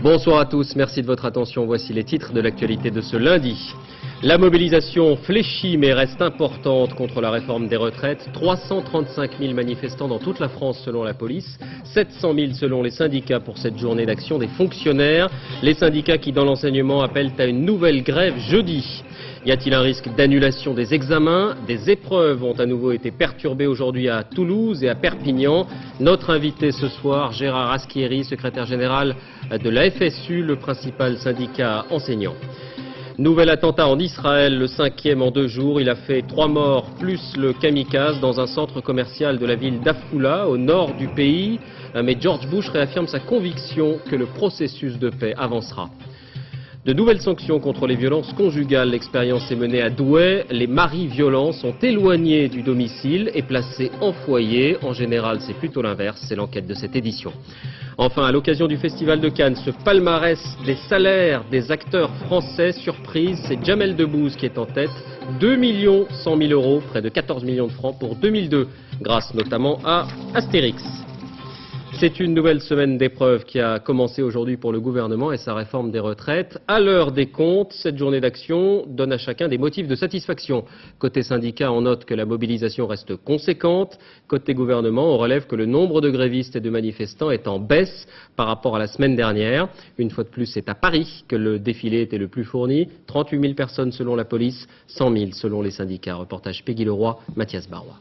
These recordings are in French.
Bonsoir à tous, merci de votre attention. Voici les titres de l'actualité de ce lundi. La mobilisation fléchit mais reste importante contre la réforme des retraites. 335 000 manifestants dans toute la France selon la police, 700 000 selon les syndicats pour cette journée d'action des fonctionnaires. Les syndicats qui dans l'enseignement appellent à une nouvelle grève jeudi. Y a-t-il un risque d'annulation des examens? Des épreuves ont à nouveau été perturbées aujourd'hui à Toulouse et à Perpignan. Notre invité ce soir, Gérard Aschieri, secrétaire général de la FSU, le principal syndicat enseignant. Nouvel attentat en Israël, le 5e en 2 jours. Il a fait 3 morts plus le kamikaze dans un centre commercial de la ville d'Afkoula, au nord du pays. Mais George Bush réaffirme sa conviction que le processus de paix avancera. De nouvelles sanctions contre les violences conjugales. L'expérience est menée à Douai. Les maris violents sont éloignés du domicile et placés en foyer. En général, c'est plutôt l'inverse. C'est l'enquête de cette édition. Enfin, à l'occasion du Festival de Cannes, ce palmarès des salaires des acteurs français, surprise, c'est Jamel Debbouze qui est en tête. 2 100 000 euros, près de 14 millions de francs pour 2002, grâce notamment à Astérix. C'est une nouvelle semaine d'épreuves qui a commencé aujourd'hui pour le gouvernement et sa réforme des retraites. À l'heure des comptes, cette journée d'action donne à chacun des motifs de satisfaction. Côté syndicat, on note que la mobilisation reste conséquente. Côté gouvernement, on relève que le nombre de grévistes et de manifestants est en baisse par rapport à la semaine dernière. Une fois de plus, c'est à Paris que le défilé était le plus fourni. 38 000 personnes selon la police, 100 000 selon les syndicats. Reportage Peggy Leroy, Mathias Barois.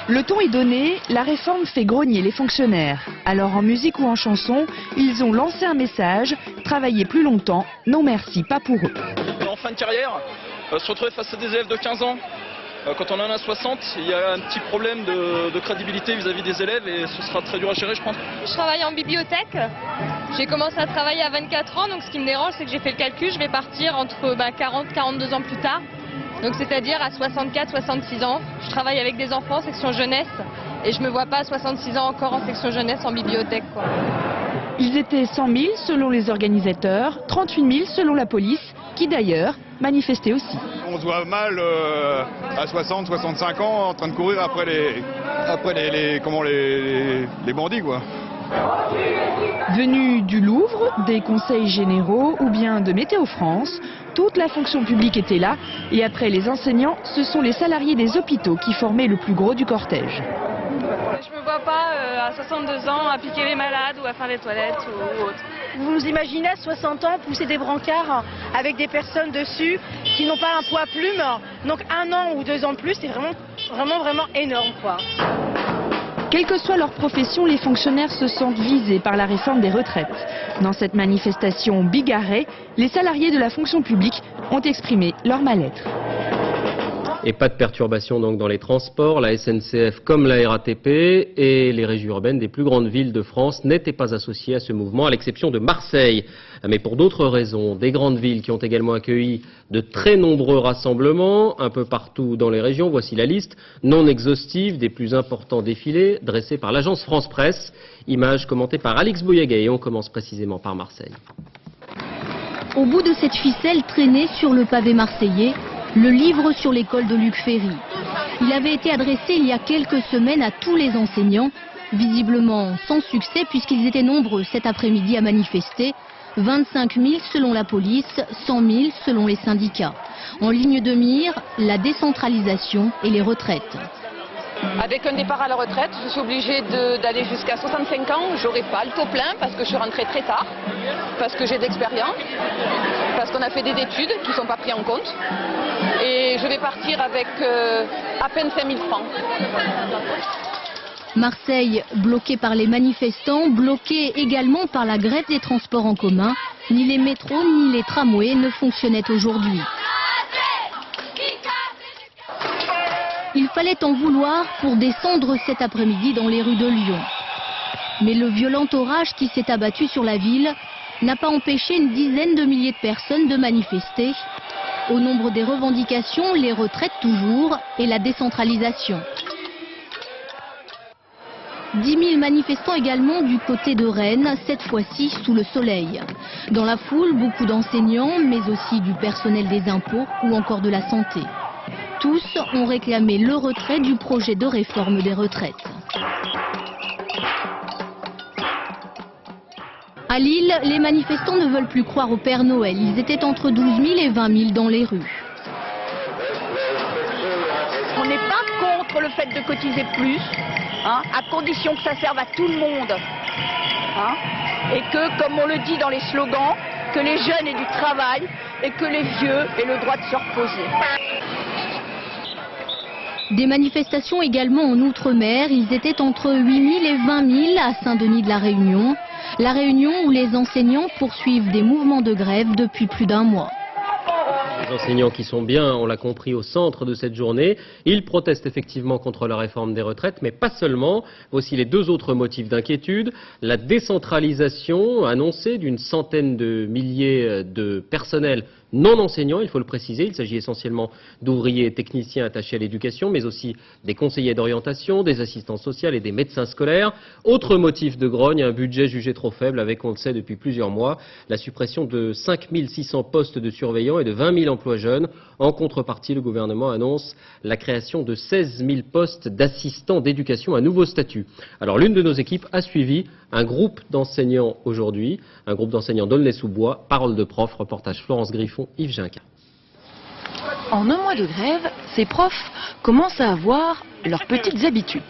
Le ton est donné, la réforme fait grogner les fonctionnaires. Alors en musique ou en chanson, ils ont lancé un message, travailler plus longtemps, non merci, pas pour eux. En fin de carrière, se retrouver face à des élèves de 15 ans, quand on en a 60, il y a un petit problème de crédibilité vis-à-vis des élèves et ce sera très dur à gérer, je pense. Je travaille en bibliothèque, j'ai commencé à travailler à 24 ans, donc ce qui me dérange c'est que j'ai fait le calcul, je vais partir entre 40 et 42 ans plus tard. Donc c'est-à-dire à 64-66 ans, je travaille avec des enfants en section jeunesse et je me vois pas à 66 ans encore en section jeunesse en bibliothèque, quoi. Ils étaient 100 000 selon les organisateurs, 38 000 selon la police, qui d'ailleurs manifestait aussi. On se voit mal à 60-65 ans en train de courir après les bandits, quoi. Venus du Louvre, des conseils généraux ou bien de Météo France, toute la fonction publique était là et après les enseignants, ce sont les salariés des hôpitaux qui formaient le plus gros du cortège. Je me vois pas à 62 ans à piquer les malades ou à faire les toilettes ou autre. Vous vous imaginez à 60 ans pousser des brancards avec des personnes dessus qui n'ont pas un poids plume, donc 1 an ou 2 ans de plus, c'est vraiment énorme, quoi. Quelle que soit leur profession, les fonctionnaires se sentent visés par la réforme des retraites. Dans cette manifestation bigarrée, les salariés de la fonction publique ont exprimé leur mal-être. Et pas de perturbation donc dans les transports. La SNCF comme la RATP et les régies urbaines des plus grandes villes de France n'étaient pas associées à ce mouvement, à l'exception de Marseille. Mais pour d'autres raisons, des grandes villes qui ont également accueilli de très nombreux rassemblements, un peu partout dans les régions. Voici la liste non exhaustive des plus importants défilés dressés par l'agence France Presse. Images commentées par Alix Bouyagay et on commence précisément par Marseille. Au bout de cette ficelle traînée sur le pavé marseillais, le livre sur l'école de Luc Ferry. Il avait été adressé il y a quelques semaines à tous les enseignants, visiblement sans succès puisqu'ils étaient nombreux cet après-midi à manifester, 25 000 selon la police, 100 000 selon les syndicats. En ligne de mire, la décentralisation et les retraites. Avec un départ à la retraite, je suis obligée d'aller jusqu'à 65 ans. J'aurai pas le taux plein parce que je suis rentrée très tard, parce que j'ai de l'expérience, parce qu'on a fait des études qui ne sont pas prises en compte. Et je vais partir avec à peine 5 000 francs. Marseille, bloquée par les manifestants, bloquée également par la grève des transports en commun. Ni les métros ni les tramways ne fonctionnaient aujourd'hui. Il fallait en vouloir pour descendre cet après-midi dans les rues de Lyon. Mais le violent orage qui s'est abattu sur la ville n'a pas empêché une dizaine de milliers de personnes de manifester. Au nombre des revendications, les retraites toujours et la décentralisation. 10 000 manifestants également du côté de Rennes, cette fois-ci sous le soleil. Dans la foule, beaucoup d'enseignants, mais aussi du personnel des impôts ou encore de la santé. Tous ont réclamé le retrait du projet de réforme des retraites. À Lille, les manifestants ne veulent plus croire au Père Noël. Ils étaient entre 12 000 et 20 000 dans les rues. On n'est pas contre le fait de cotiser plus, hein, à condition que ça serve à tout le monde. Hein, et que, comme on le dit dans les slogans, que les jeunes aient du travail et que les vieux aient le droit de se reposer. Des manifestations également en Outre-mer. Ils étaient entre 8 000 et 20 000 à Saint-Denis de la Réunion. La Réunion où les enseignants poursuivent des mouvements de grève depuis plus d'1 mois. Les enseignants qui sont bien, on l'a compris, au centre de cette journée. Ils protestent effectivement contre la réforme des retraites, mais pas seulement. Voici les 2 autres motifs d'inquiétude. La décentralisation annoncée d'une centaine de milliers de personnels non enseignants, il faut le préciser. Il s'agit essentiellement d'ouvriers et techniciens attachés à l'éducation, mais aussi des conseillers d'orientation, des assistants sociaux et des médecins scolaires. Autre motif de grogne, un budget jugé trop faible avec, on le sait depuis plusieurs mois, la suppression de 5 600 postes de surveillants et de 20 000 emplois jeunes. En contrepartie, le gouvernement annonce la création de 16 000 postes d'assistants d'éducation à nouveau statut. Alors l'une de nos équipes a suivi un groupe d'enseignants aujourd'hui, un groupe d'enseignants d'Aulnay-sous-Bois, Parole de prof, reportage Florence Griffon, Yves Ginquin. En 1 mois de grève, ces profs commencent à avoir leurs petites habitudes.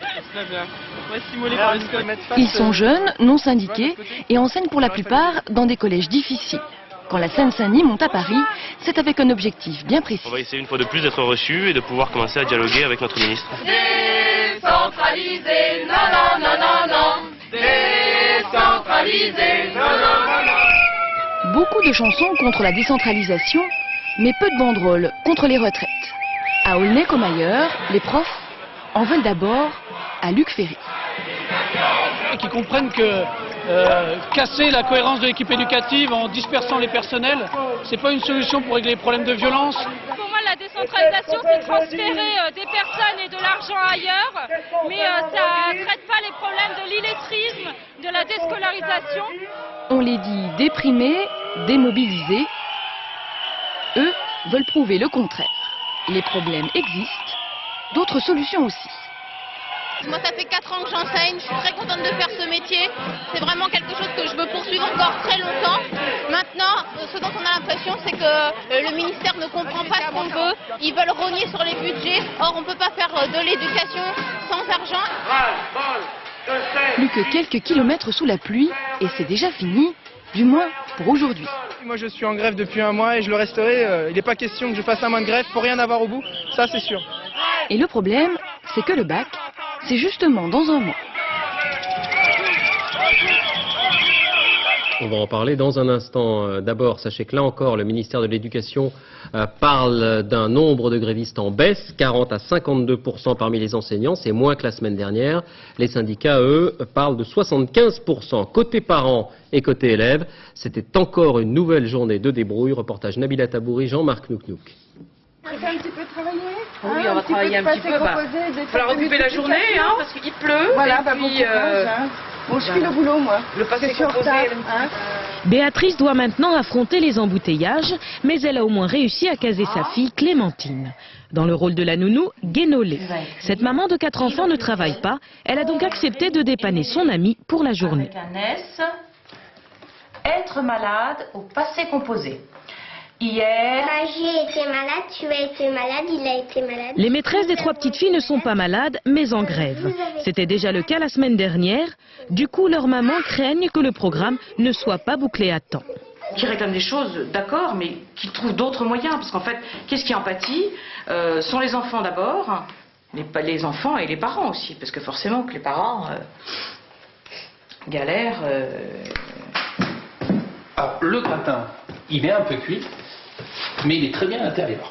Ils sont jeunes, non syndiqués et enseignent pour la plupart dans des collèges difficiles. Quand la Seine-Saint-Denis monte à Paris, c'est avec un objectif bien précis. On va essayer une fois de plus d'être reçus et de pouvoir commencer à dialoguer avec notre ministre. Décentraliser, non, non, non, non, non. Décentraliser, non, non, non, non. Beaucoup de chansons contre la décentralisation, mais peu de banderoles contre les retraites. À Aulnay comme ailleurs, les profs en veulent d'abord à Luc Ferry. Et qui comprennent que casser la cohérence de l'équipe éducative en dispersant les personnels, c'est pas une solution pour régler les problèmes de violence. Pour moi, la décentralisation, c'est transférer des personnes et de l'argent ailleurs, mais ça ne traite pas les problèmes de l'illettrisme, de la déscolarisation. On les dit déprimés, démobilisés. Eux veulent prouver le contraire. Les problèmes existent, d'autres solutions aussi. Moi, ça fait 4 ans que j'enseigne, je suis très contente de faire ce métier. C'est vraiment quelque chose que je veux poursuivre encore très longtemps. Maintenant, ce dont on a l'impression, c'est que le ministère ne comprend pas ce qu'on veut. Ils veulent rogner sur les budgets. Or, on ne peut pas faire de l'éducation sans argent. Plus que quelques kilomètres sous la pluie, et c'est déjà fini, du moins pour aujourd'hui. Moi, je suis en grève depuis 1 mois et je le resterai. Il n'est pas question que je fasse 1 mois de grève pour rien avoir au bout, ça c'est sûr. Et le problème, c'est que le bac, c'est justement dans 1 mois. On va en parler dans un instant. D'abord, sachez que là encore, le ministère de l'Éducation parle d'un nombre de grévistes en baisse, 40 à 52% parmi les enseignants, c'est moins que la semaine dernière. Les syndicats, eux, parlent de 75%. Côté parents et côté élèves, c'était encore une nouvelle journée de débrouille. Reportage Nabila Tabouri, Jean-Marc Nouknouk. On va un petit peu travailler. Oui, on va travailler un petit peu. Il va falloir occuper la journée, hein, parce qu'il pleut. Voilà, et bah, puis, bon, je file au boulot, moi. Le passé composé. Béatrice doit maintenant affronter les embouteillages, mais elle a au moins réussi à caser sa fille Clémentine. Dans le rôle de la nounou, Guénolé. Cette maman de 4 enfants ne travaille pas. Elle a donc accepté de dépanner son amie pour la journée. Avec un S, être malade au passé composé. Hier... J'ai été malade, tu as été malade, il a été malade. Les maîtresses des 3 petites filles ne sont pas malades, mais en grève. C'était déjà le cas la semaine dernière. Du coup, leurs mamans craignent que le programme ne soit pas bouclé à temps. Qui réclament des choses, d'accord, mais qui trouvent d'autres moyens. Parce qu'en fait, qu'est-ce qui en pâtit sont les enfants d'abord, les enfants et les parents aussi. Parce que forcément que les parents galèrent. Alors, le gratin, il est un peu cuit, mais il est très bien à l'intérieur.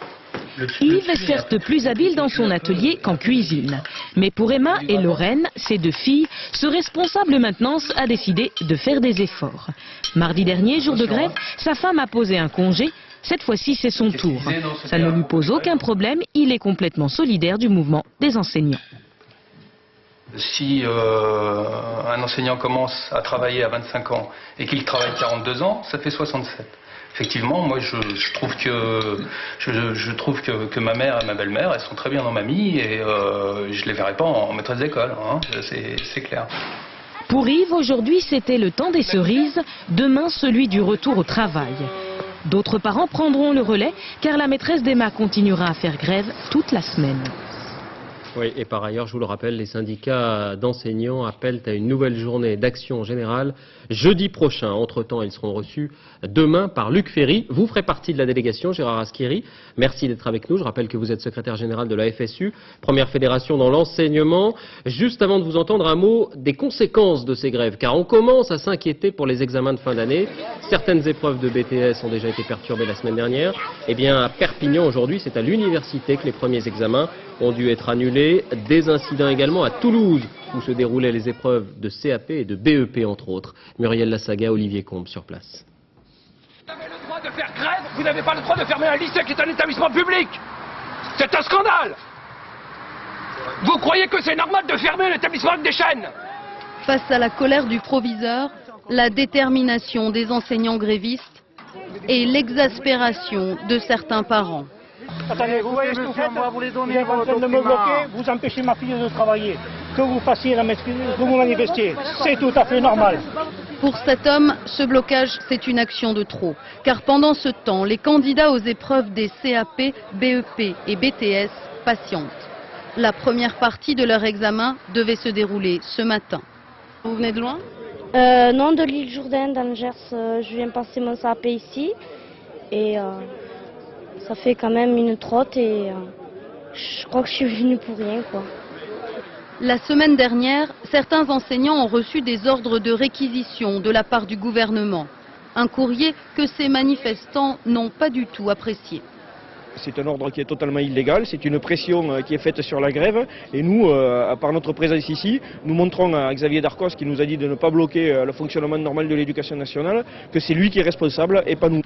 Yves est certes plus habile dans son atelier qu'en cuisine. Mais pour Emma et Lorraine, ces 2 filles, ce responsable maintenance a décidé de faire des efforts. Mardi dernier, jour de grève, sa femme a posé un congé. Cette fois-ci, c'est son tour. Ça ne lui pose aucun problème, il est complètement solidaire du mouvement des enseignants. Si un enseignant commence à travailler à 25 ans et qu'il travaille 42 ans, ça fait 67. Effectivement, moi je trouve que ma mère et ma belle-mère, elles sont très bien dans ma vie et je les verrai pas en maîtresse d'école, hein, c'est clair. Pour Yves, aujourd'hui, c'était le temps des cerises, demain celui du retour au travail. D'autres parents prendront le relais, car la maîtresse d'Emma continuera à faire grève toute la semaine. Oui, et par ailleurs, je vous le rappelle, les syndicats d'enseignants appellent à une nouvelle journée d'action générale jeudi prochain. Entre-temps, ils seront reçus demain par Luc Ferry. Vous ferez partie de la délégation, Gérard Askeri. Merci d'être avec nous. Je rappelle que vous êtes secrétaire général de la FSU, première fédération dans l'enseignement. Juste avant de vous entendre, un mot des conséquences de ces grèves, car on commence à s'inquiéter pour les examens de fin d'année. Certaines épreuves de BTS ont déjà été perturbées la semaine dernière. Eh bien, à Perpignan, aujourd'hui, c'est à l'université que les premiers examens ont dû être annulés. Des incidents également à Toulouse, où se déroulaient les épreuves de CAP et de BEP, entre autres. Muriel Lassaga, Olivier Combe, sur place. Vous avez le droit de faire grève, vous n'avez pas le droit de fermer un lycée qui est un établissement public. C'est un scandale. Vous croyez que c'est normal de fermer l'établissement avec des chaînes? Face à la colère du proviseur, la détermination des enseignants grévistes et l'exaspération de certains parents. Attendez, vous voyez ce que vous faites, vous êtes en train de me bloquer, vous empêchez ma fille de travailler. Que vous fassiez la maîtrise, que vous manifestiez, c'est tout à fait normal. Pour cet homme, ce blocage, c'est une action de trop. Car pendant ce temps, les candidats aux épreuves des CAP, BEP et BTS patientent. La première partie de leur examen devait se dérouler ce matin. Vous venez de loin? Non, de l'île Jourdain, dans le Gers. Je viens passer mon CAP ici. Et ça fait quand même une trotte et je crois que je suis venue pour rien, quoi. La semaine dernière, certains enseignants ont reçu des ordres de réquisition de la part du gouvernement. Un courrier que ces manifestants n'ont pas du tout apprécié. C'est un ordre qui est totalement illégal, c'est une pression qui est faite sur la grève. Et nous, par notre présence ici, nous montrons à Xavier Darcos, qui nous a dit de ne pas bloquer le fonctionnement normal de l'éducation nationale, que c'est lui qui est responsable et pas nous.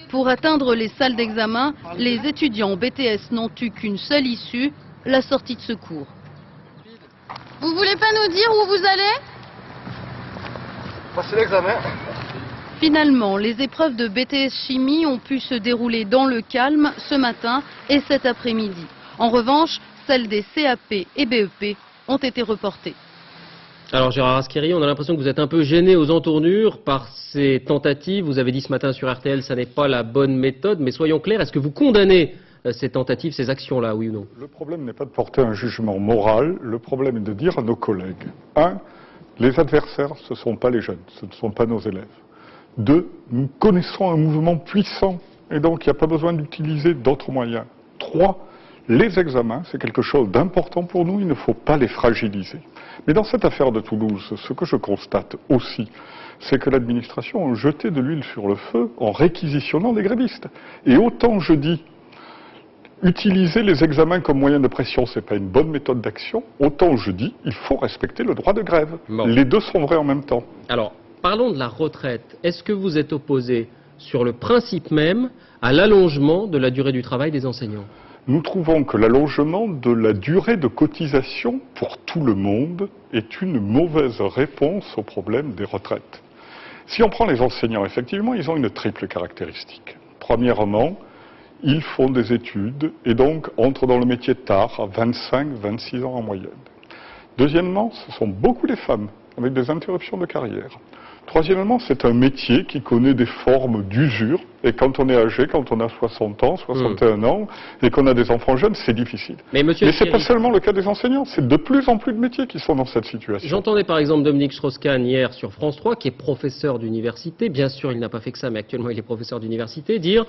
Pour atteindre les salles d'examen, les étudiants BTS n'ont eu qu'une seule issue, la sortie de secours. Vous voulez pas nous dire où vous allez? Passer l'examen. Finalement, les épreuves de BTS Chimie ont pu se dérouler dans le calme ce matin et cet après-midi. En revanche, celles des CAP et BEP ont été reportées. Alors Gérard Askeri, on a l'impression que vous êtes un peu gêné aux entournures par ces tentatives. Vous avez dit ce matin sur RTL, ça n'est pas la bonne méthode, mais soyons clairs, est-ce que vous condamnez ces tentatives, ces actions-là, oui ou non? Le problème n'est pas de porter un jugement moral, le problème est de dire à nos collègues, 1, les adversaires, ce ne sont pas les jeunes, ce ne sont pas nos élèves. 2, nous connaissons un mouvement puissant, et donc il n'y a pas besoin d'utiliser d'autres moyens. 3, les examens, c'est quelque chose d'important pour nous, il ne faut pas les fragiliser. Mais dans cette affaire de Toulouse, ce que je constate aussi, c'est que l'administration a jeté de l'huile sur le feu en réquisitionnant les grévistes. Et autant je dis, utiliser les examens comme moyen de pression, ce n'est pas une bonne méthode d'action, autant je dis, il faut respecter le droit de grève. Bon. Les deux sont vrais en même temps. Alors, parlons de la retraite. Est-ce que vous êtes opposé sur le principe même à l'allongement de la durée du travail des enseignants? Nous trouvons que l'allongement de la durée de cotisation pour tout le monde est une mauvaise réponse au problème des retraites. Si on prend les enseignants, effectivement, ils ont une triple caractéristique. Premièrement, ils font des études et donc entrent dans le métier tard, à 25-26 ans en moyenne. Deuxièmement, ce sont beaucoup les femmes, avec des interruptions de carrière. Troisièmement, c'est un métier qui connaît des formes d'usure. Et quand on est âgé, quand on a 60 ans, 61 ans, et qu'on a des enfants jeunes, c'est difficile. Mais ce n'est pas seulement le cas des enseignants, c'est de plus en plus de métiers qui sont dans cette situation. J'entendais par exemple Dominique Strauss-Kahn hier sur France 3, qui est professeur d'université. Bien sûr, il n'a pas fait que ça, mais actuellement il est professeur d'université, dire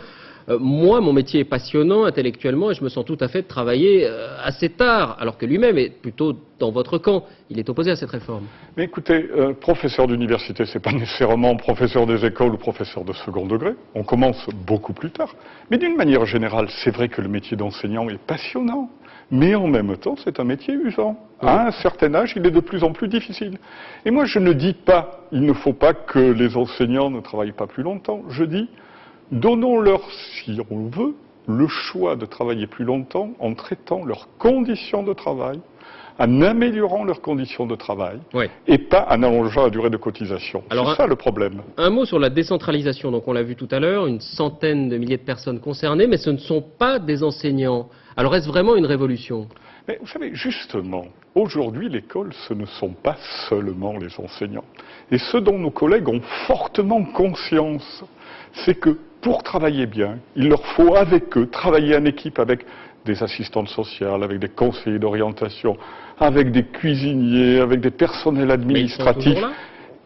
moi, mon métier est passionnant intellectuellement et je me sens tout à fait de travailler assez tard, alors que lui-même est plutôt dans votre camp. Il est opposé à cette réforme. Mais écoutez, professeur d'université, c'est pas nécessairement professeur des écoles ou professeur de second degré. On commence beaucoup plus tard. Mais d'une manière générale, c'est vrai que le métier d'enseignant est passionnant. Mais en même temps, c'est un métier usant. À un certain âge, il est de plus en plus difficile. Et moi, je ne dis pas, il ne faut pas que les enseignants ne travaillent pas plus longtemps. Je dis, donnons-leur, si on veut, le choix de travailler plus longtemps en traitant leurs conditions de travail, en améliorant leurs conditions de travail, et pas en allongeant la durée de cotisation. C'est ça le problème. Un mot sur la décentralisation. Donc on l'a vu tout à l'heure, une centaine de milliers de personnes concernées, mais ce ne sont pas des enseignants. Alors est-ce vraiment une révolution ? Mais vous savez, justement, aujourd'hui, l'école, ce ne sont pas seulement les enseignants. Et ce dont nos collègues ont fortement conscience, c'est que pour travailler bien, il leur faut avec eux travailler en équipe avec des assistantes sociales, avec des conseillers d'orientation, avec des cuisiniers, avec des personnels administratifs. Mais ils sont toujours là ?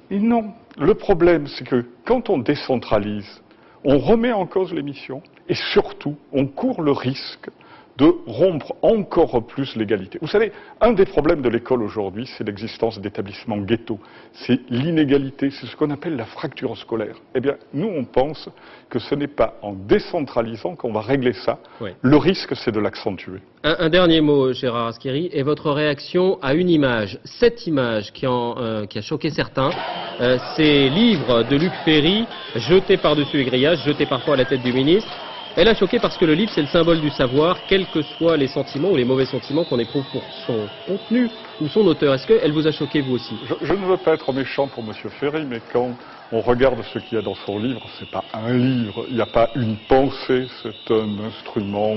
Et non. Le problème, c'est que quand on décentralise, on remet en cause les missions et surtout, on court le risque de rompre encore plus l'égalité. Vous savez, un des problèmes de l'école aujourd'hui, c'est l'existence d'établissements ghettos. C'est l'inégalité, c'est ce qu'on appelle la fracture scolaire. Eh bien, nous, on pense que ce n'est pas en décentralisant qu'on va régler ça. Oui. Le risque, c'est de l'accentuer. Un dernier mot, Gérard Asqueri, et votre réaction à une image, cette image qui a choqué certains, ces livres de Luc Ferry, jetés par-dessus les grillages, jetés parfois à la tête du ministre. Elle a choqué parce que le livre, c'est le symbole du savoir, quels que soient les sentiments ou les mauvais sentiments qu'on éprouve pour son contenu ou son auteur. Est-ce qu'elle vous a choqué, vous aussi ? Je ne veux pas être méchant pour M. Ferry, mais quand on regarde ce qu'il y a dans son livre, c'est pas un livre, il n'y a pas une pensée, c'est un instrument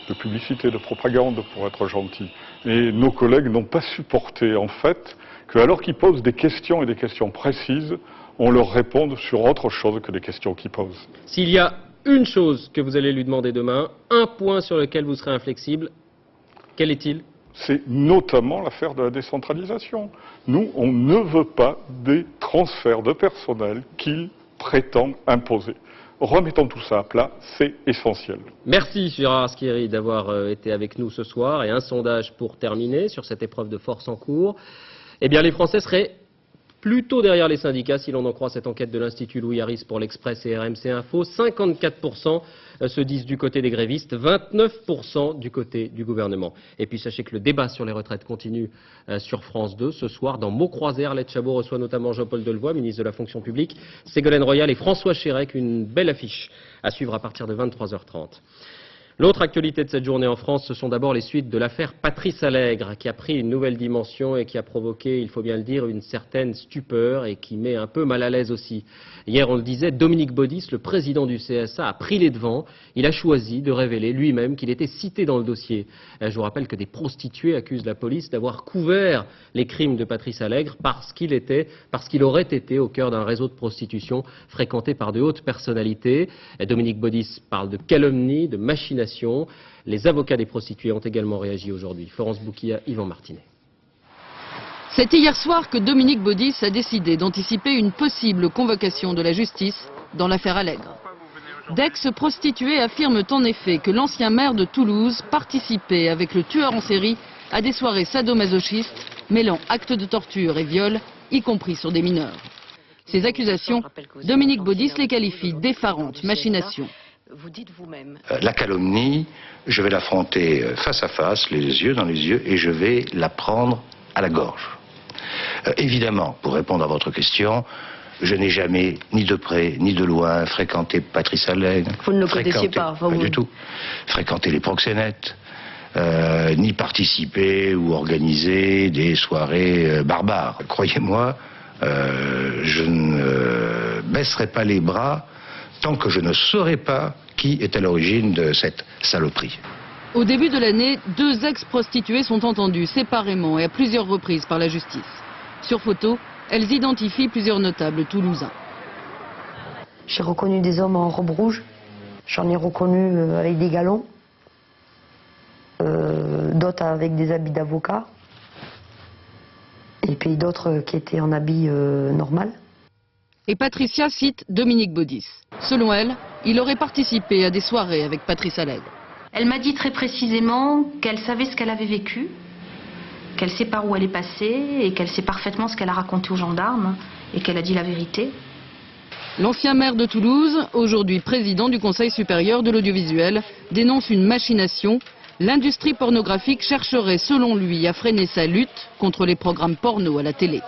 de publicité, de propagande, pour être gentil. Et nos collègues n'ont pas supporté, en fait, que alors qu'ils posent des questions et des questions précises, on leur réponde sur autre chose que les questions qu'ils posent. S'il y a une chose que vous allez lui demander demain, un point sur lequel vous serez inflexible, quel est-il ? C'est notamment l'affaire de la décentralisation. Nous, on ne veut pas des transferts de personnel qu'il prétend imposer. Remettons tout ça à plat, c'est essentiel. Merci Gérard Asqueri d'avoir été avec nous ce soir. Et un sondage pour terminer sur cette épreuve de force en cours. Eh bien, les Français seraient plutôt derrière les syndicats, si l'on en croit cette enquête de l'Institut Louis Harris pour l'Express et RMC Info. 54% se disent du côté des grévistes, 29% du côté du gouvernement. Et puis sachez que le débat sur les retraites continue sur France 2. Ce soir, dans Mots croisés, Arlette Chabot reçoit notamment Jean-Paul Delevoye, ministre de la fonction publique, Ségolène Royal et François Chérec. Une belle affiche à suivre à partir de 23h30. L'autre actualité de cette journée en France, ce sont d'abord les suites de l'affaire Patrice Allègre, qui a pris une nouvelle dimension et qui a provoqué, il faut bien le dire, une certaine stupeur et qui met un peu mal à l'aise aussi. Hier, on le disait, Dominique Baudis, le président du CSA, a pris les devants. Il a choisi de révéler lui-même qu'il était cité dans le dossier. Je vous rappelle que des prostituées accusent la police d'avoir couvert les crimes de Patrice Allègre parce qu'il aurait été au cœur d'un réseau de prostitution fréquenté par de hautes personnalités. Dominique Baudis parle de calomnie, de machination. Les avocats des prostituées ont également réagi aujourd'hui. Florence Bouquilla, Yvan Martinet. C'est hier soir que Dominique Baudis a décidé d'anticiper une possible convocation de la justice dans l'affaire Allègre. D'ex-prostituées affirment en effet que l'ancien maire de Toulouse participait avec le tueur en série à des soirées sadomasochistes mêlant actes de torture et viol, y compris sur des mineurs. Ces accusations, Dominique Baudis les qualifie d'effarantes machinations. Vous dites vous-même. La calomnie, je vais l'affronter face à face, les yeux dans les yeux, et je vais la prendre à la gorge. Évidemment, pour répondre à votre question, je n'ai jamais, ni de près, ni de loin, fréquenté Patrice Allègre. Vous ne le connaissiez pas, pas du tout. Fréquenté les proxénètes, ni participé ou organisé des soirées barbares. Croyez-moi, je ne baisserai pas les bras tant que je ne saurai pas qui est à l'origine de cette saloperie. Au début de l'année, 2 ex-prostituées sont entendues séparément et à plusieurs reprises par la justice. Sur photo, elles identifient plusieurs notables toulousains. J'ai reconnu des hommes en robe rouge, j'en ai reconnu avec des galons, d'autres avec des habits d'avocat, et puis d'autres qui étaient en habit normal. Et Patricia cite Dominique Baudis. Selon elle, il aurait participé à des soirées avec Patrice Allègre. Elle m'a dit très précisément qu'elle savait ce qu'elle avait vécu, qu'elle sait par où elle est passée et qu'elle sait parfaitement ce qu'elle a raconté aux gendarmes et qu'elle a dit la vérité. L'ancien maire de Toulouse, aujourd'hui président du Conseil supérieur de l'audiovisuel, dénonce une machination. L'industrie pornographique chercherait, selon lui, à freiner sa lutte contre les programmes porno à la télé.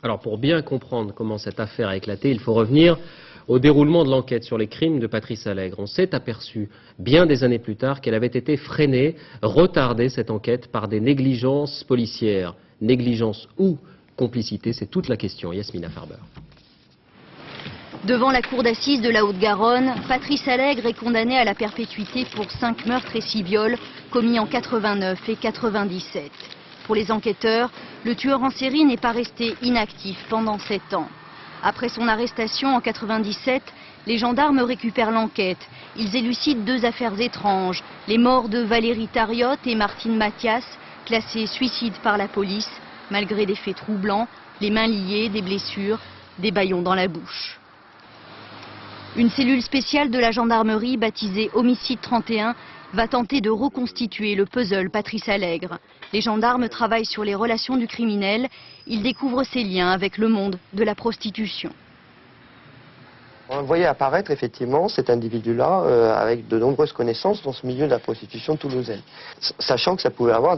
Alors pour bien comprendre comment cette affaire a éclaté, il faut revenir au déroulement de l'enquête sur les crimes de Patrice Allègre. On s'est aperçu, bien des années plus tard, qu'elle avait été freinée, retardée cette enquête par des négligences policières. Négligence ou complicité, c'est toute la question. Yasmina Farber. Devant la cour d'assises de la Haute-Garonne, Patrice Allègre est condamné à la perpétuité pour 5 meurtres et 6 viols commis en 89 et 97. Pour les enquêteurs, le tueur en série n'est pas resté inactif pendant 7 ans. Après son arrestation en 97, les gendarmes récupèrent l'enquête. Ils élucident 2 affaires étranges. Les morts de Valérie Tariotte et Martine Mathias, classés suicides par la police, malgré des faits troublants, les mains liées, des blessures, des bâillons dans la bouche. Une cellule spéciale de la gendarmerie, baptisée Homicide 31, va tenter de reconstituer le puzzle Patrice Allègre. Les gendarmes travaillent sur les relations du criminel. Ils découvrent ses liens avec le monde de la prostitution. On voyait apparaître effectivement cet individu-là avec de nombreuses connaissances dans ce milieu de la prostitution toulousaine, sachant que ça pouvait avoir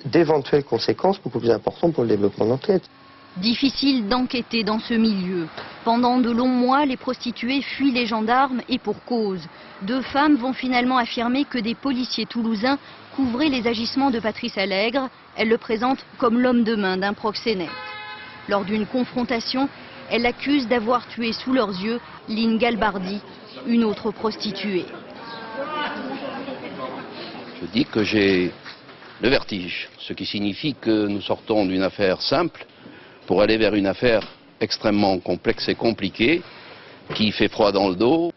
d'éventuelles conséquences beaucoup plus importantes pour le développement de l'enquête. Difficile d'enquêter dans ce milieu. Pendant de longs mois, les prostituées fuient les gendarmes et pour cause. 2 femmes vont finalement affirmer que des policiers toulousains couvraient les agissements de Patrice Allègre. Elles le présentent comme l'homme de main d'un proxénète. Lors d'une confrontation, elles l'accusent d'avoir tué sous leurs yeux Lynn Galbardi, une autre prostituée. Je dis que j'ai le vertige, ce qui signifie que nous sortons d'une affaire simple pour aller vers une affaire extrêmement complexe et compliquée, qui fait froid dans le dos.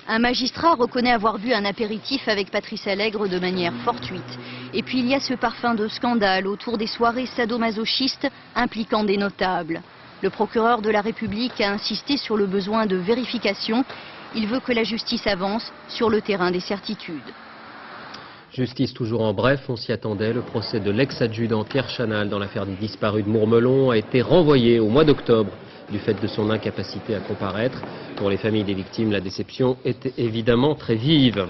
Un magistrat reconnaît avoir bu un apéritif avec Patrice Allègre de manière fortuite. Et puis il y a ce parfum de scandale autour des soirées sadomasochistes impliquant des notables. Le procureur de la République a insisté sur le besoin de vérification. Il veut que la justice avance sur le terrain des certitudes. Justice toujours en bref, on s'y attendait. Le procès de l'ex-adjudant Pierre Chanal dans l'affaire des disparus de Mourmelon a été renvoyé au mois d'octobre du fait de son incapacité à comparaître. Pour les familles des victimes, la déception était évidemment très vive.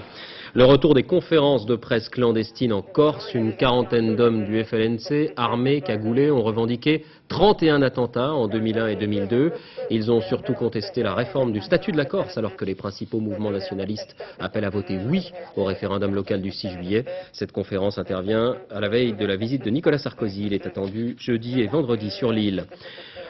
Le retour des conférences de presse clandestines en Corse, une quarantaine d'hommes du FLNC, armés, cagoulés, ont revendiqué 31 attentats en 2001 et 2002. Ils ont surtout contesté la réforme du statut de la Corse, alors que les principaux mouvements nationalistes appellent à voter oui au référendum local du 6 juillet. Cette conférence intervient à la veille de la visite de Nicolas Sarkozy. Il est attendu jeudi et vendredi sur l'île.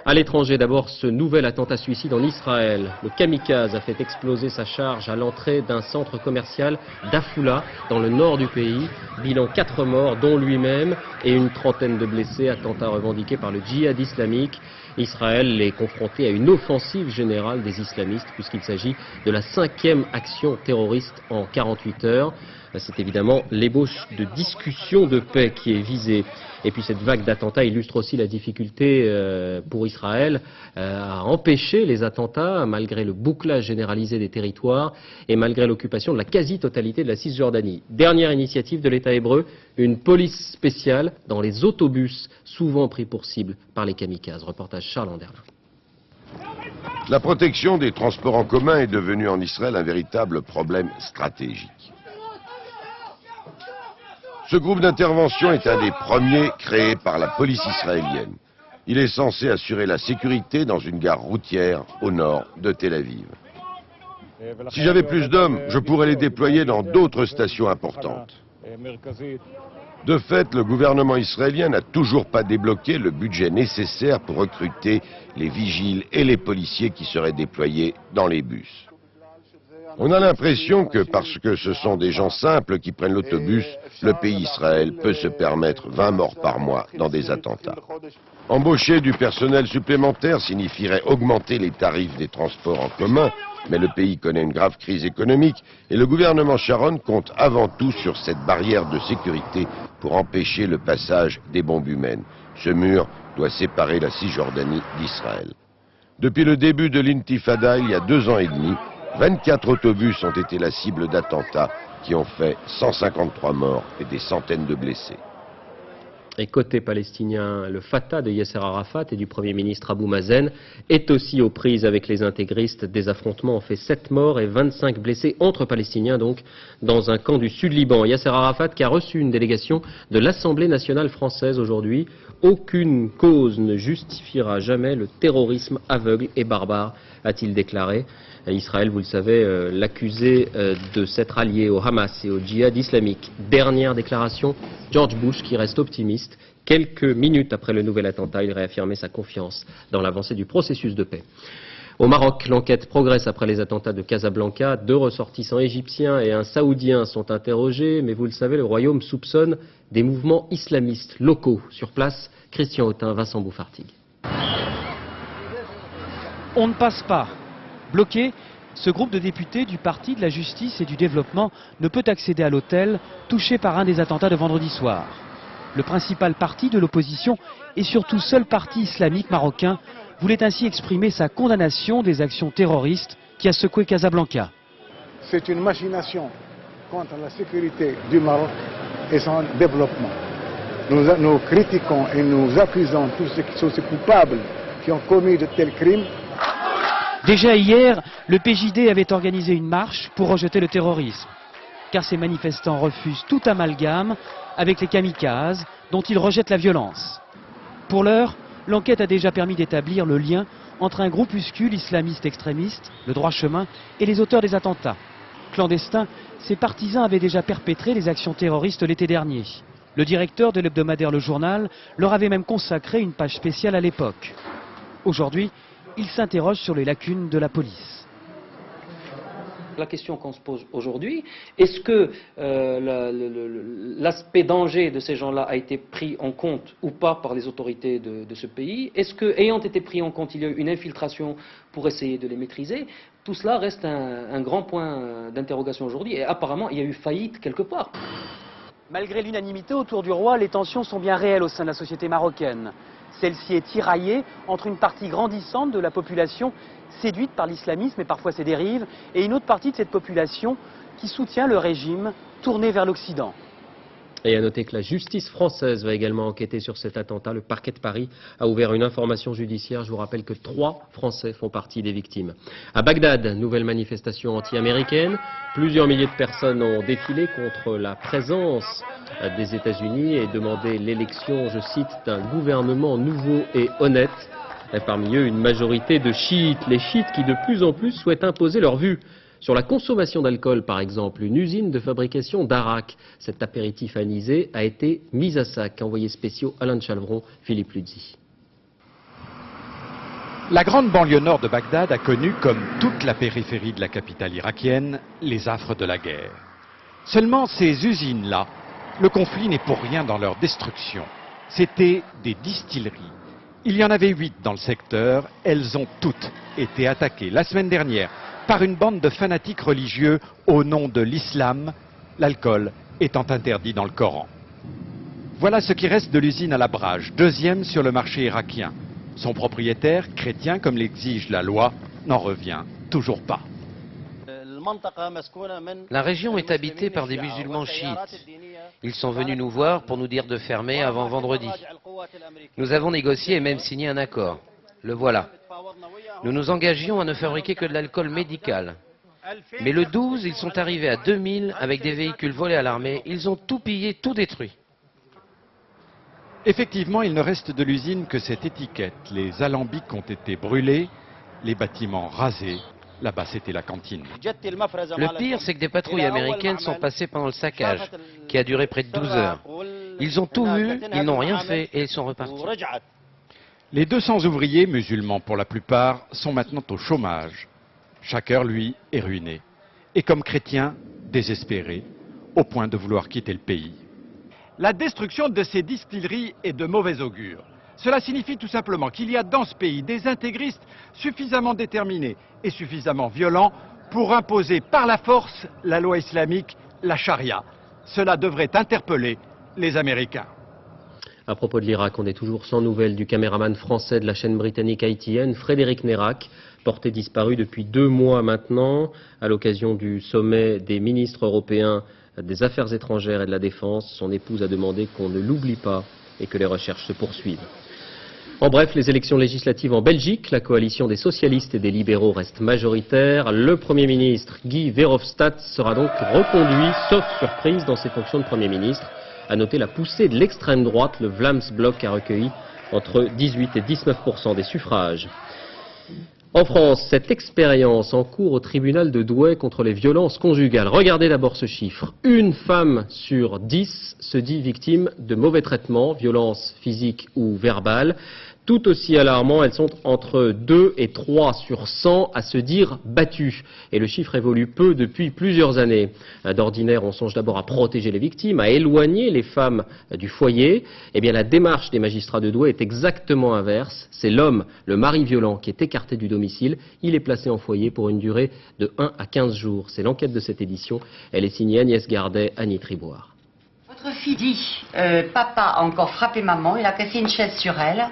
À l'étranger, d'abord, ce nouvel attentat suicide en Israël. Le kamikaze a fait exploser sa charge à l'entrée d'un centre commercial d'Afula, dans le nord du pays. Bilan 4 morts, dont lui-même, et une trentaine de blessés. Attentat revendiqué par le djihad islamique. Israël est confronté à une offensive générale des islamistes, puisqu'il s'agit de la 5e action terroriste en 48 heures. C'est évidemment l'ébauche de discussion de paix qui est visée. Et puis cette vague d'attentats illustre aussi la difficulté pour Israël à empêcher les attentats, malgré le bouclage généralisé des territoires et malgré l'occupation de la quasi-totalité de la Cisjordanie. Dernière initiative de l'État hébreu, une police spéciale dans les autobus, souvent pris pour cible par les kamikazes. Reportage Charles Anderlin. La protection des transports en commun est devenue en Israël un véritable problème stratégique. Ce groupe d'intervention est un des premiers créés par la police israélienne. Il est censé assurer la sécurité dans une gare routière au nord de Tel Aviv. Si j'avais plus d'hommes, je pourrais les déployer dans d'autres stations importantes. De fait, le gouvernement israélien n'a toujours pas débloqué le budget nécessaire pour recruter les vigiles et les policiers qui seraient déployés dans les bus. On a l'impression que parce que ce sont des gens simples qui prennent l'autobus, le pays Israël peut se permettre 20 morts par mois dans des attentats. Embaucher du personnel supplémentaire signifierait augmenter les tarifs des transports en commun, mais le pays connaît une grave crise économique et le gouvernement Sharon compte avant tout sur cette barrière de sécurité pour empêcher le passage des bombes humaines. Ce mur doit séparer la Cisjordanie d'Israël. Depuis le début de l'intifada, il y a 2 ans et demi, 24 autobus ont été la cible d'attentats qui ont fait 153 morts et des centaines de blessés. Et côté palestinien, le Fatah de Yasser Arafat et du Premier ministre Abou Mazen est aussi aux prises avec les intégristes. Des affrontements ont fait 7 morts et 25 blessés entre Palestiniens, donc, dans un camp du Sud-Liban. Yasser Arafat qui a reçu une délégation de l'Assemblée nationale française aujourd'hui. Aucune cause ne justifiera jamais le terrorisme aveugle et barbare, a-t-il déclaré. Israël, vous le savez, l'accusait de s'être allié au Hamas et au djihad islamique. Dernière déclaration, George Bush qui reste optimiste. Quelques minutes après le nouvel attentat, il réaffirmait sa confiance dans l'avancée du processus de paix. Au Maroc, l'enquête progresse après les attentats de Casablanca. 2 ressortissants égyptiens et un saoudien sont interrogés, mais vous le savez, le royaume soupçonne des mouvements islamistes locaux. Sur place, Christian Autin, Vincent Bouffartigue. On ne passe pas. Bloqué, ce groupe de députés du Parti de la Justice et du Développement ne peut accéder à l'hôtel touché par un des attentats de vendredi soir. Le principal parti de l'opposition et surtout seul parti islamique marocain voulait ainsi exprimer sa condamnation des actions terroristes qui a secoué Casablanca. C'est une machination contre la sécurité du Maroc et son développement. Nous critiquons et nous accusons tous ceux qui sont coupables, qui ont commis de tels crimes. Déjà hier, le PJD avait organisé une marche pour rejeter le terrorisme. Car ces manifestants refusent tout amalgame avec les kamikazes dont ils rejettent la violence. Pour l'heure, l'enquête a déjà permis d'établir le lien entre un groupuscule islamiste extrémiste, le droit chemin, et les auteurs des attentats. Clandestins, ces partisans avaient déjà perpétré des actions terroristes l'été dernier. Le directeur de l'hebdomadaire Le Journal leur avait même consacré une page spéciale à l'époque. Aujourd'hui, il s'interroge sur les lacunes de la police. La question qu'on se pose aujourd'hui, est-ce que l'aspect danger de ces gens-là a été pris en compte ou pas par les autorités de ce pays? Est-ce que, ayant été pris en compte, il y a eu une infiltration pour essayer de les maîtriser? Tout cela reste un grand point d'interrogation aujourd'hui et apparemment il y a eu faillite quelque part. Malgré l'unanimité autour du roi, les tensions sont bien réelles au sein de la société marocaine. Celle-ci est tiraillée entre une partie grandissante de la population séduite par l'islamisme et parfois ses dérives, et une autre partie de cette population qui soutient le régime tourné vers l'Occident. Et à noter que la justice française va également enquêter sur cet attentat. Le parquet de Paris a ouvert une information judiciaire. Je vous rappelle que 3 Français font partie des victimes. À Bagdad, nouvelle manifestation anti-américaine. Plusieurs milliers de personnes ont défilé contre la présence des États-Unis et demandé l'élection, je cite, d'un gouvernement nouveau et honnête. Et parmi eux, une majorité de chiites. Les chiites qui de plus en plus souhaitent imposer leur vue sur la consommation d'alcool, par exemple. Une usine de fabrication d'arak, cet apéritif anisé, a été mise à sac. Envoyés spéciaux Alain de Chalvron, Philippe Luzzi. La grande banlieue nord de Bagdad a connu, comme toute la périphérie de la capitale irakienne, les affres de la guerre. Seulement ces usines-là, le conflit n'est pour rien dans leur destruction. C'étaient des distilleries. Il y en avait 8 dans le secteur, elles ont toutes été attaquées la semaine dernière par une bande de fanatiques religieux au nom de l'islam, l'alcool étant interdit dans le Coran. Voilà ce qui reste de l'usine à Labrage, 2e sur le marché irakien. Son propriétaire, chrétien comme l'exige la loi, n'en revient toujours pas. La région est habitée par des musulmans chiites. Ils sont venus nous voir pour nous dire de fermer avant vendredi. Nous avons négocié et même signé un accord. Le voilà. Nous nous engagions à ne fabriquer que de l'alcool médical. Mais le 12, ils sont arrivés à 2000 avec des véhicules volés à l'armée. Ils ont tout pillé, tout détruit. Effectivement, il ne reste de l'usine que cette étiquette. Les alambics ont été brûlés, les bâtiments rasés. Là-bas, c'était la cantine. Le pire, c'est que des patrouilles américaines sont passées pendant le saccage, qui a duré près de 12 heures. Ils ont tout vu, ils n'ont rien fait et ils sont repartis. Les 200 ouvriers, musulmans pour la plupart, sont maintenant au chômage. Chaque heure, lui, est ruiné. Et comme chrétien, désespéré, au point de vouloir quitter le pays. La destruction de ces distilleries est de mauvais augure. Cela signifie tout simplement qu'il y a dans ce pays des intégristes suffisamment déterminés et suffisamment violents pour imposer par la force la loi islamique, la charia. Cela devrait interpeller les Américains. À propos de l'Irak, on est toujours sans nouvelles du caméraman français de la chaîne britannique haïtienne, Frédéric Nérac, porté disparu depuis 2 mois maintenant, à l'occasion du sommet des ministres européens des Affaires étrangères et de la Défense. Son épouse a demandé qu'on ne l'oublie pas et que les recherches se poursuivent. En bref, les élections législatives en Belgique, la coalition des socialistes et des libéraux reste majoritaire. Le Premier ministre Guy Verhofstadt sera donc reconduit, sauf surprise, dans ses fonctions de Premier ministre. À noter la poussée de l'extrême droite, le Vlaams Blok a recueilli entre 18 et 19% des suffrages. En France, cette expérience en cours au tribunal de Douai contre les violences conjugales. Regardez d'abord ce chiffre. 1 femme sur 10 se dit victime de mauvais traitements, violences physiques ou verbales. Tout aussi alarmant, elles sont entre 2 et 3 sur 100 à se dire battues. Et le chiffre évolue peu depuis plusieurs années. D'ordinaire, on songe d'abord à protéger les victimes, à éloigner les femmes du foyer. Eh bien, la démarche des magistrats de Douai est exactement inverse. C'est l'homme, le mari violent, qui est écarté du domicile. Il est placé en foyer pour une durée de 1 à 15 jours. C'est l'enquête de cette édition. Elle est signée Agnès Gardet, Annie Triboire. Votre fille dit papa a encore frappé maman, il a cassé une chaise sur elle.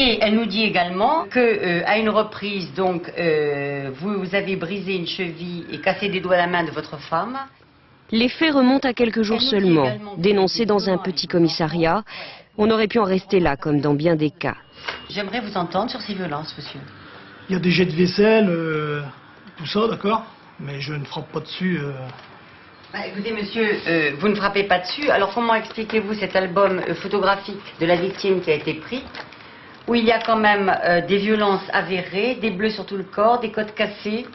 Et elle nous dit également qu'à une reprise, donc, vous avez brisé une cheville et cassé des doigts à la main de votre femme. Les faits remontent à quelques jours seulement. Dénoncés dans un petit commissariat, on aurait pu en rester là, comme dans bien des cas. J'aimerais vous entendre sur ces violences, monsieur. Il y a des jets de vaisselle, tout ça, d'accord? Mais je ne frappe pas dessus. Bah, écoutez, monsieur, vous ne frappez pas dessus. Alors comment expliquez-vous cet album photographique de la victime qui a été pris, où il y a quand même des violences avérées, des bleus sur tout le corps, des côtes cassées?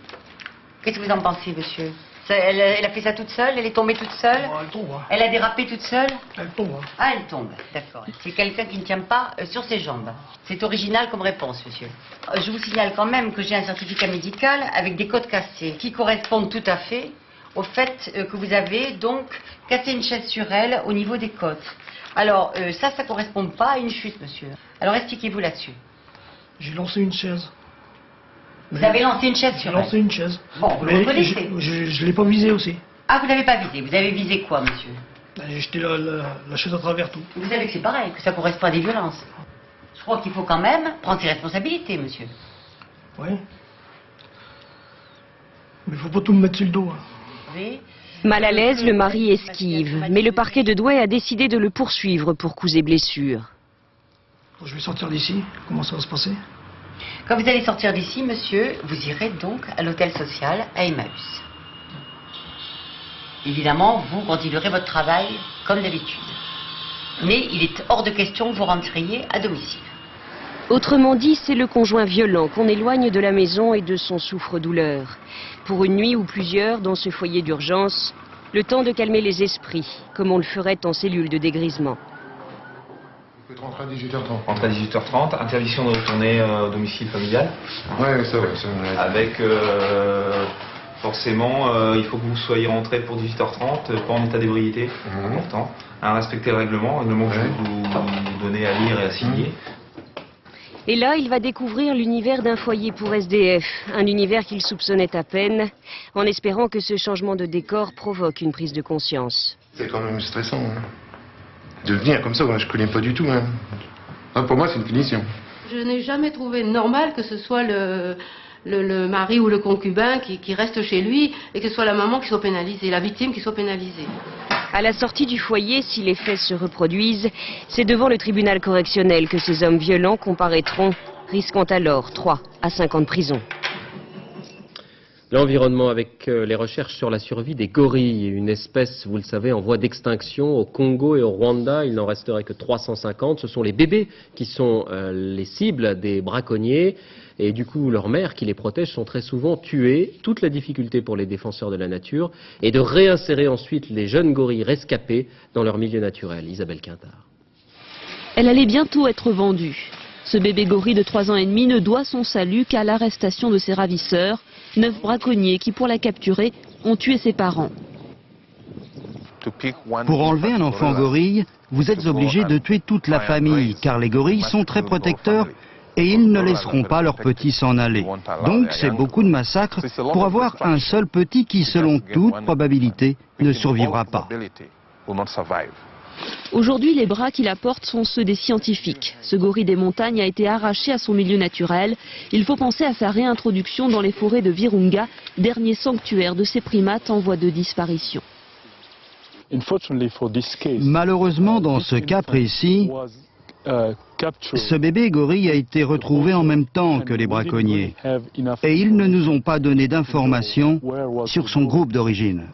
Qu'est-ce que vous en pensez, monsieur? Elle a fait ça toute seule? Elle est tombée toute seule? Elle tombe. Hein. Elle a dérapé toute seule? Elle tombe. Hein. Ah, elle tombe, d'accord. C'est quelqu'un qui ne tient pas sur ses jambes. C'est original comme réponse, monsieur. Je vous signale quand même que j'ai un certificat médical avec des côtes cassées qui correspondent tout à fait au fait que vous avez donc cassé une chaise sur elle au niveau des côtes. Alors, ça ne correspond pas à une chute, monsieur. Alors, expliquez-vous là-dessus. J'ai lancé une chaise. Vous avez lancé une chaise sur elle? J'ai lancé une chaise. Bon, vous le reconnaissez? Je ne l'ai pas visée aussi. Ah, vous ne l'avez pas visée. Vous avez visé quoi, monsieur? J'ai jeté la chaise à travers tout. Vous savez que c'est pareil, que ça correspond à des violences. Je crois qu'il faut quand même prendre ses responsabilités, monsieur. Oui. Mais il ne faut pas tout me mettre sur le dos. Hein. Oui. Mal à l'aise, le mari esquive. Mais le parquet de Douai a décidé de le poursuivre pour coups et blessures. Je vais sortir d'ici. Comment ça va se passer? Quand vous allez sortir d'ici, monsieur, vous irez donc à l'hôtel social à Emmaüs. Évidemment, vous continuerez votre travail comme d'habitude. Mais il est hors de question que vous rentriez à domicile. Autrement dit, c'est le conjoint violent qu'on éloigne de la maison et de son souffre-douleur. Pour une nuit ou plusieurs dans ce foyer d'urgence, le temps de calmer les esprits, comme on le ferait en cellule de dégrisement. Vous pouvez rentrer à 18h30. Rentrer à 18h30, interdiction de retourner au domicile familial. Ouais, ça va. Avec, forcément, il faut que vous soyez rentré pour 18h30, pas en état d'ébriété, important. À respecter le règlement que vous donnez à lire et à signer. Et là, il va découvrir l'univers d'un foyer pour SDF, un univers qu'il soupçonnait à peine, en espérant que ce changement de décor provoque une prise de conscience. C'est quand même stressant, hein. De venir comme ça, je ne connais pas du tout. Hein. Ah, pour moi, c'est une punition. Je n'ai jamais trouvé normal que ce soit le mari ou le concubin qui reste chez lui et que ce soit la maman qui soit pénalisée, la victime qui soit pénalisée. À la sortie du foyer, si les faits se reproduisent, c'est devant le tribunal correctionnel que ces hommes violents comparaîtront, risquant alors 3 à 5 ans de prison. L'environnement avec les recherches sur la survie des gorilles, une espèce, vous le savez, en voie d'extinction au Congo et au Rwanda. Il n'en resterait que 350. Ce sont les bébés qui sont les cibles des braconniers. Et du coup, leurs mères qui les protègent sont très souvent tuées. Toute la difficulté pour les défenseurs de la nature est de réinsérer ensuite les jeunes gorilles rescapés dans leur milieu naturel. Isabelle Quintard. Elle allait bientôt être vendue. Ce bébé gorille de 3 ans et demi ne doit son salut qu'à l'arrestation de ses ravisseurs, 9 braconniers qui, pour la capturer, ont tué ses parents. Pour enlever un enfant gorille, vous êtes obligé de tuer toute la famille, car les gorilles sont très protecteurs et ils ne laisseront pas leurs petits s'en aller. Donc c'est beaucoup de massacres pour avoir un seul petit qui, selon toute probabilité, ne survivra pas. Aujourd'hui, les bras qu'il apporte sont ceux des scientifiques. Ce gorille des montagnes a été arraché à son milieu naturel. Il faut penser à sa réintroduction dans les forêts de Virunga, dernier sanctuaire de ces primates en voie de disparition. Malheureusement, dans ce cas précis, ce bébé gorille a été retrouvé en même temps que les braconniers et ils ne nous ont pas donné d'informations sur son groupe d'origine.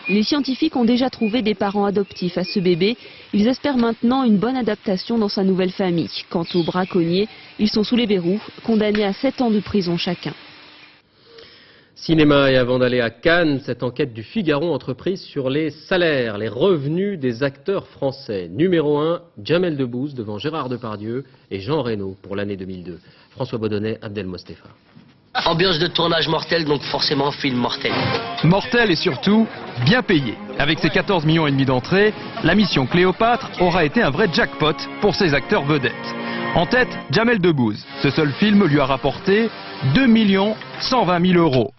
Les scientifiques ont déjà trouvé des parents adoptifs à ce bébé. Ils espèrent maintenant une bonne adaptation dans sa nouvelle famille. Quant aux braconniers, ils sont sous les verrous, condamnés à 7 ans de prison chacun. Cinéma, et avant d'aller à Cannes, cette enquête du Figaro entreprise sur les salaires, les revenus des acteurs français. Numéro 1, Jamel Debbouze devant Gérard Depardieu et Jean Reno pour l'année 2002. François Baudonnet, Abdel Mostefa. Ambiance de tournage mortel, donc forcément film mortel. Mortel et surtout bien payé. Avec ses 14,5 millions d'entrées, la mission Cléopâtre aura été un vrai jackpot pour ses acteurs vedettes. En tête, Jamel Debbouze. Ce seul film lui a rapporté 2 120 000 €.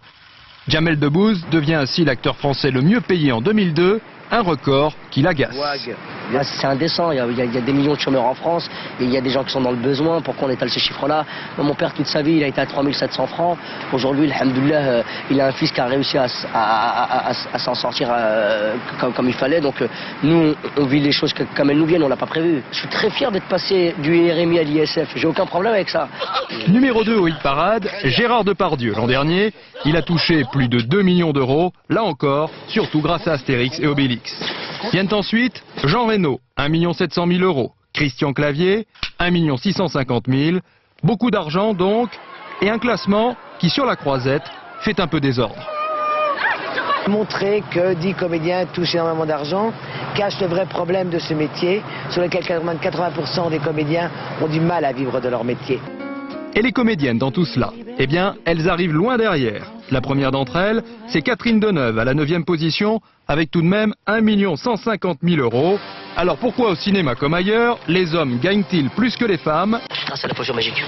Jamel Debbouze devient ainsi l'acteur français le mieux payé en 2002, un record qui l'agace. C'est indécent, il y a des millions de chômeurs en France, et il y a des gens qui sont dans le besoin, pourquoi on étale ces chiffres-là? Mon père, toute sa vie, il a été à 3 700 francs. Aujourd'hui, alhamdoulilah, il a un fils qui a réussi à s'en sortir comme il fallait. Donc nous, on vit les choses comme elles nous viennent, on l'a pas prévu. Je suis très fier d'être passé du RMI à l'ISF, j'ai aucun problème avec ça. Numéro 2 au hit parade, Gérard Depardieu. L'an dernier, il a touché plus de 2 millions d'euros, là encore, surtout grâce à Astérix et Obélix. Viennent ensuite Jean Reno, 1 700 000 €. Christian Clavier, 1 650 000 €. Beaucoup d'argent donc, et un classement qui, sur la croisette, fait un peu désordre. Montrer que 10 comédiens touchent énormément d'argent cache le vrai problème de ce métier, sur lequel 80% des comédiens ont du mal à vivre de leur métier. Et les comédiennes dans tout cela, eh bien, elles arrivent loin derrière. La première d'entre elles, c'est Catherine Deneuve, à la 9e position, avec tout de même 1 150 000 €. Alors pourquoi au cinéma comme ailleurs, les hommes gagnent-ils plus que les femmes? Grâce à la potion magique.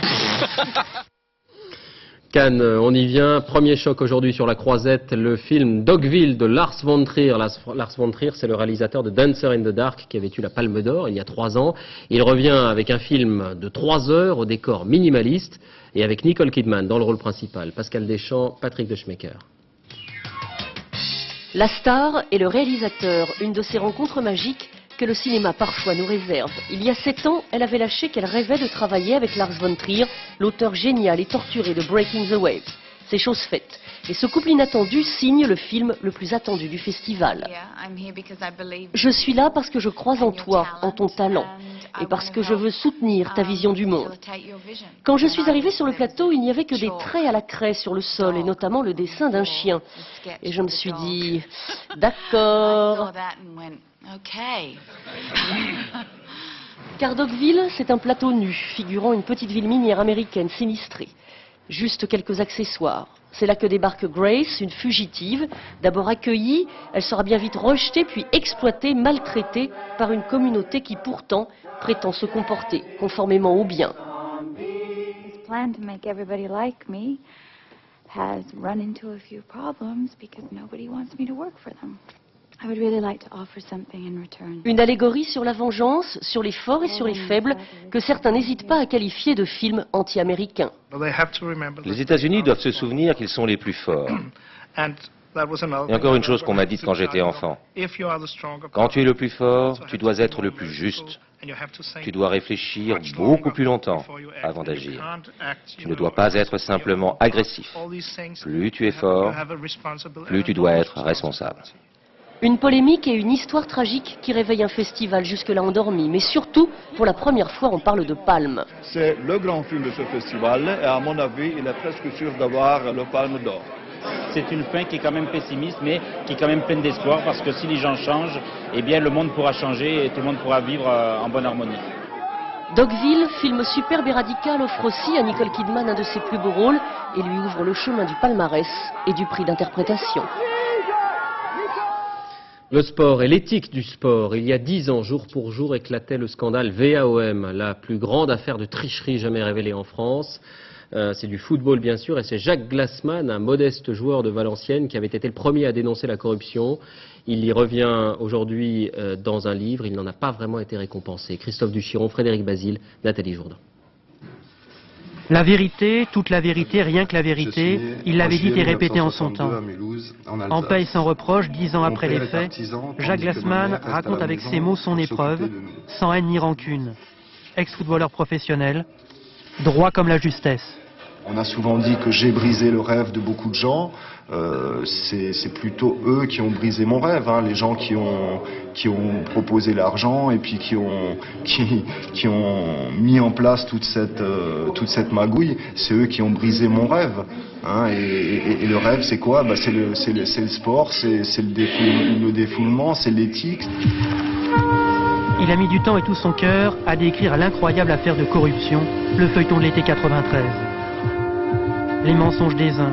Cannes, on y vient. Premier choc aujourd'hui sur la croisette, le film Dogville de Lars von Trier. Lars von Trier, c'est le réalisateur de Dancer in the Dark qui avait eu la Palme d'Or il y a 3 ans. Il revient avec un film de 3 heures au décor minimaliste et avec Nicole Kidman dans le rôle principal. Pascal Deschamps, Patrick de Schmecker. La star et le réalisateur, une de ces rencontres magiques que le cinéma parfois nous réserve. Il y a 7 ans, elle avait lâché qu'elle rêvait de travailler avec Lars von Trier, l'auteur génial et torturé de Breaking the Waves. C'est chose faite. Et ce couple inattendu signe le film le plus attendu du festival. Je suis là parce que je crois en toi, en ton talent, et parce que je veux soutenir ta vision du monde. Quand je suis arrivée sur le plateau, il n'y avait que des traits à la craie sur le sol, et notamment le dessin d'un chien. Et je me suis dit, d'accord. Car Dogville, c'est un plateau nu, figurant une petite ville minière américaine sinistrée. Juste quelques accessoires. C'est là que débarque Grace, une fugitive. D'abord accueillie, elle sera bien vite rejetée, puis exploitée, maltraitée par une communauté qui pourtant prétend se comporter conformément au bien. His plan to make everybody like me has run into a few problems because nobody wants me to work for them. I would really like to offer something in return. Une allégorie sur la vengeance, sur les forts et sur les faibles, que certains n'hésitent pas à qualifier de film anti-américain. Les États-Unis doivent se souvenir qu'ils sont les plus forts. Et encore une chose qu'on m'a dite quand j'étais enfant. Quand tu es le plus fort, tu dois être le plus juste. Tu dois réfléchir beaucoup plus longtemps avant d'agir. Tu ne dois pas être simplement agressif. Plus tu es fort, plus tu dois être responsable. Une polémique et une histoire tragique qui réveille un festival jusque-là endormi. Mais surtout, pour la première fois, on parle de Palme. C'est le grand film de ce festival et à mon avis, il est presque sûr d'avoir le Palme d'Or. C'est une fin qui est quand même pessimiste, mais qui est quand même pleine d'espoir, parce que si les gens changent, eh bien le monde pourra changer et tout le monde pourra vivre en bonne harmonie. Dogville, film superbe et radical, offre aussi à Nicole Kidman un de ses plus beaux rôles et lui ouvre le chemin du palmarès et du prix d'interprétation. Le sport et l'éthique du sport. Il y a 10 ans, jour pour jour, éclatait le scandale VAOM, la plus grande affaire de tricherie jamais révélée en France. C'est du football bien sûr, et c'est Jacques Glassman, un modeste joueur de Valenciennes, qui avait été le premier à dénoncer la corruption. Il y revient aujourd'hui dans un livre, il n'en a pas vraiment été récompensé. Christophe Duchiron, Frédéric Basile, Nathalie Jourdan. La vérité, toute la vérité, rien que la vérité, il l'avait dit et répété en son temps. En paix et sans reproche, 10 ans après les faits, Jacques Glassman raconte avec ses mots son épreuve, sans haine ni rancune. Ex-footballeur professionnel, droit comme la justesse. On a souvent dit que j'ai brisé le rêve de beaucoup de gens. C'est plutôt eux qui ont brisé mon rêve, hein, les gens qui ont proposé l'argent et puis qui ont mis en place toute cette magouille. C'est eux qui ont brisé mon rêve. Hein, et le rêve, c'est quoi? C'est le sport, c'est le défoulement, c'est l'éthique. Il a mis du temps et tout son cœur à décrire l'incroyable affaire de corruption, le feuilleton de l'été 93. Les mensonges des uns,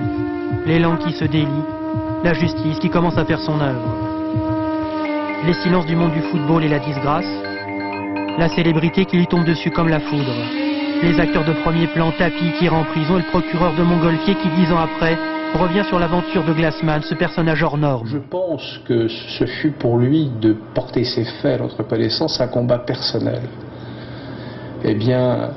les langues qui se délient, la justice qui commence à faire son œuvre. Les silences du monde du football et la disgrâce, la célébrité qui lui tombe dessus comme la foudre, les acteurs de premier plan, Tapi qui ira en prison et le procureur de Montgolfier qui, 10 ans après, revient sur l'aventure de Glassman, ce personnage hors norme. Je pense que ce fut pour lui de porter ses faits à notre connaissance un combat personnel. Eh bien,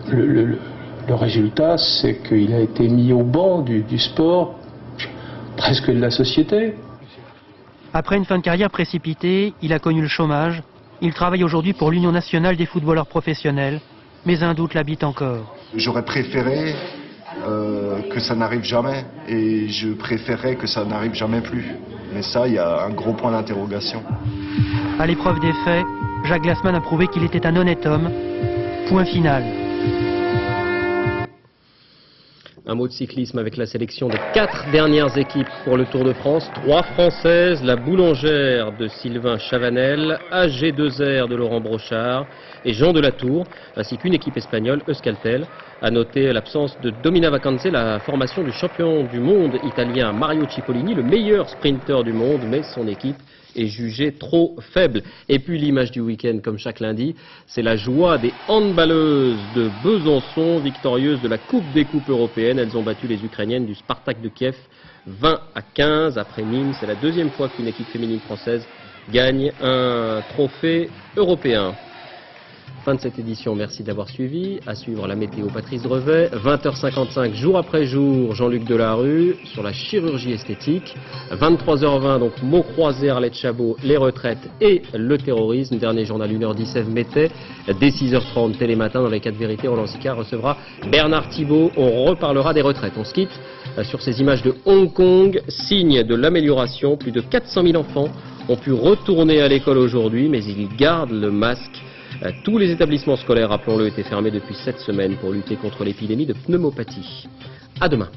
le résultat, c'est qu'il a été mis au banc du sport, presque de la société. Après une fin de carrière précipitée, il a connu le chômage. Il travaille aujourd'hui pour l'Union nationale des footballeurs professionnels, mais un doute l'habite encore. J'aurais préféré que ça n'arrive jamais, et je préférerais que ça n'arrive jamais plus. Mais ça, il y a un gros point d'interrogation. À l'épreuve des faits, Jacques Glassman a prouvé qu'il était un honnête homme. Point final. Un mot de cyclisme avec la sélection des 4 dernières équipes pour le Tour de France. 3 françaises, la Boulangère de Sylvain Chavanel, AG2R de Laurent Brochard et Jean Delatour, ainsi qu'une équipe espagnole, Euskaltel. À noter l'absence de Domina Vacanze, la formation du champion du monde italien Mario Cipollini, le meilleur sprinter du monde, mais son équipe est jugée trop faible. Et puis l'image du week-end, comme chaque lundi, c'est la joie des handballeuses de Besançon, victorieuses de la Coupe des Coupes européennes. Elles ont battu les Ukrainiennes du Spartak de Kiev 20-15 après Nîmes. C'est la 2e fois qu'une équipe féminine française gagne un trophée européen. Fin de cette édition, merci d'avoir suivi. À suivre la météo, Patrice Drevet. 20h55, jour après jour, Jean-Luc Delarue sur la chirurgie esthétique. 23h20, donc mots croisés, Arlette Chabot, les retraites et le terrorisme. Dernier journal 1h10, Ève Mettet. Dès 6h30, Télématin, dans les 4 vérités, Roland Sicard recevra Bernard Thibault. On reparlera des retraites. On se quitte sur ces images de Hong Kong, signe de l'amélioration. Plus de 400 000 enfants ont pu retourner à l'école aujourd'hui, mais ils gardent le masque. Tous les établissements scolaires, rappelons-le, étaient fermés depuis 7 semaines pour lutter contre l'épidémie de pneumopathie. À demain.